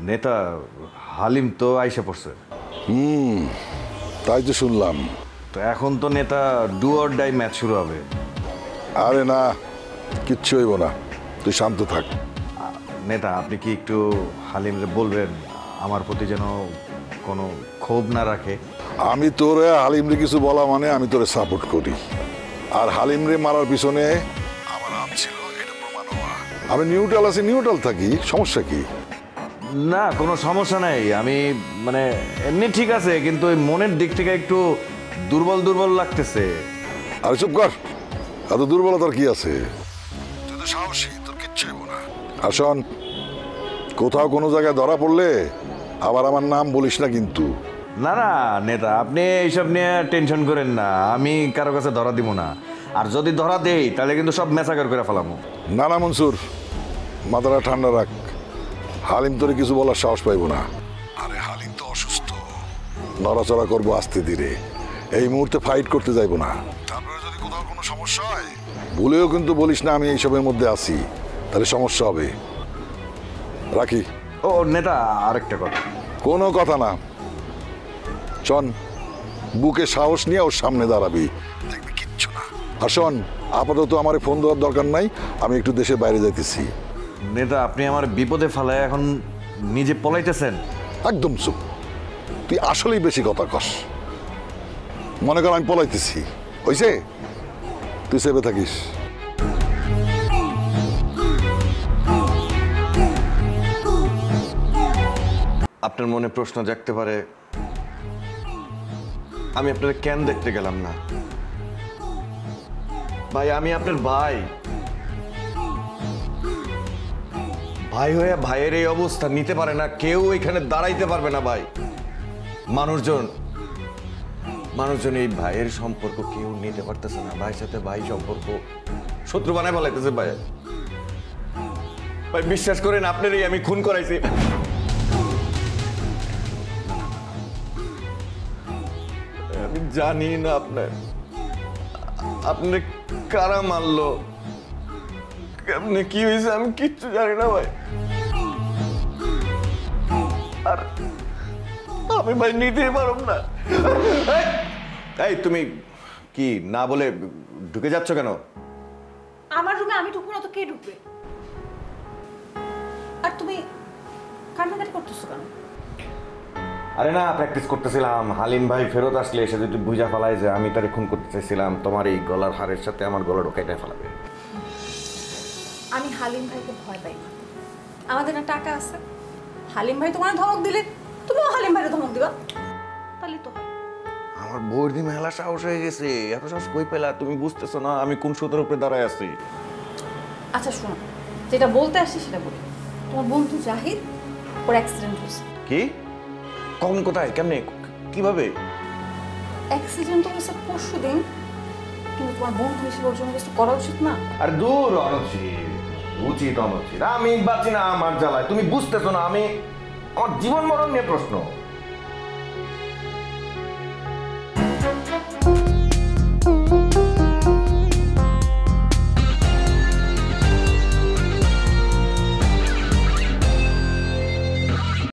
নেতা হালিম তো আইসা পড়ছে। তাই তো শুনলাম। তো এখন তো নেতা ডু অর ডাই ম্যাচ শুরু হবে। আরে না, কিচ্ছু হইব না, তুই শান্ত থাক। নেতা আপনি কি একটু হালিমরে বলবেন আমার প্রতি যেন কোনো ক্ষোভ না রাখে? আমি তোরে হালিমরে কিছু বলা মানে আমি তোরে সাপোর্ট করি, আর হালিমরে মারার পিছনে আমার হাত ছিল এটা প্রমাণ হওয়া। আমি নিউট্রাল আছি, নিউট্রাল থাকি, সমস্যা কি? না কোনো সমস্যা নাই, আমি মানে এমনি ঠিক আছে, কিন্তু ওই মনের দিক থেকে একটু দুর্বল দুর্বল লাগতেছে। আরে চুপ কর, এত দুর্বলতার কি আছে? তুই তো সাহসী, তোর কিচ্ছু হইব না। আর শোন, কোথাও কোনো জায়গায় ধরা পড়লে আবার আমার নাম বলিস না কিন্তু। না না নেতা, আপনি এইসব নিয়ে টেনশন করেন না, আমি কারো কাছে ধরা দিব না। আর যদি ধরা দেই তাহলে কিন্তু সব মেসাকার করে ফেলামো। না না মনসুর, মাথাটা ঠান্ডা রাখ। হালিম তোরে কিছু বলার সাহস পাইব না। আরে হালিম তো অসুস্থ, নড়াচড়া করবো আস্তে ধীরে, এই মুহূর্তে ফাইট করতে যাইব না। তারপরে যদি কোথাও কোনো সমস্যা হয় ভুলেও কিন্তু বলিস না আমি এইসবের মধ্যে আছি, তাহলে সমস্যা হবে। রাখি। ও নেতা আরেকটা কথা। কোনো কথা না, শোন, বুকে সাহস নিয়ে ওর সামনে দাঁড়াবি, দেখবি কিচ্ছু না। আর শোন, আপাতত আমার ফোন দেওয়ার দরকার নাই, আমি একটু দেশের বাইরে যাইতেছি। নেতা আপনি আমার বিপদে ফেলায় এখন নিজে পলাইতেছেন। একদম চুপ, তুই আসলেই বেশি কথা কস। মনে কর আমি পলাইতেছি, হইছে? তুই সেভে থাকিস। আপনার মনে প্রশ্ন জাগতে পারে আমি আপনার কেন দেখতে গেলাম না। ভাই আমি আপনার ভাই, ভাই হয়ে ভাইয়ের এই অবস্থা নিতে পারে না কেউ, এখানে দাঁড়াইতে পারবে না ভাই। মানুষজন এই ভাইয়ের সম্পর্ক কেউ নিতে পারতেছে না। ভাইয়ের সাথে ভাই সম্পর্ক শত্রু বানায় বলাইতেছে ভাই। ভাই বিশ্বাস করেন আপনারই আমি খুন করাইছি। আমি জানি না আপনার কারা মারলো, কেমনে কি হয়েছে আমি কিচ্ছু জানি না ভাই। আর আমি ভাই নিতেই পারব না। এই তুমি কি না বলে ঢুকে যাচ্ছ কেন? আমার রুমে আমি ঢুকবো না তো কে ঢুকবে? আর তুমি কান্নাকাটি করতেছো কেন? আরে না, প্র্যাকটিস করতেছিলাম। হালিম ভাই ফেরত আসলে এসে যদি বুঝা ফেলায় যে আমি তারে খুন করতে চাইছিলাম, তোমার এই গলার হারের সাথে আমার গলা ঢোকাইটা ফেলাবে। আমি হালিম ভাইকে ভয় পাই না। আমাদের না টাকা আছে, হালিম ভাই তোমার ধমক দিলে তুমিও হালিম ভাইয়ের ধমক দিবা, তাহলে তো হয়। আমার বউর দি মেলা সাহস হয়ে গেছে। এত সাহস কই পেলা? তুমি বুঝতেছো না আমি কোন সুতার উপরে দাঁড়ায় আছি। আচ্ছা শোনো, যেটা বলতে আসছি সেটা বলি। তোমার বন্ধু জাহিদ, ওর অ্যাক্সিডেন্ট হয়েছে। কি? কখন, কোথায়, কেমনে, কিভাবে? অ্যাক্সিডেন্ট তো হয়েছে পরশুদিন, কিন্তু তোমার বন্ধু হিসেবে ওর জন্য কিছু করা উচিত না? আর দূর অনুচিত, উচিত অনুচিত আমি বাঁচি না আমার জ্বালায়। তুমি বুঝতেছো না আমি, আমার জীবন মরণ নিয়ে প্রশ্ন।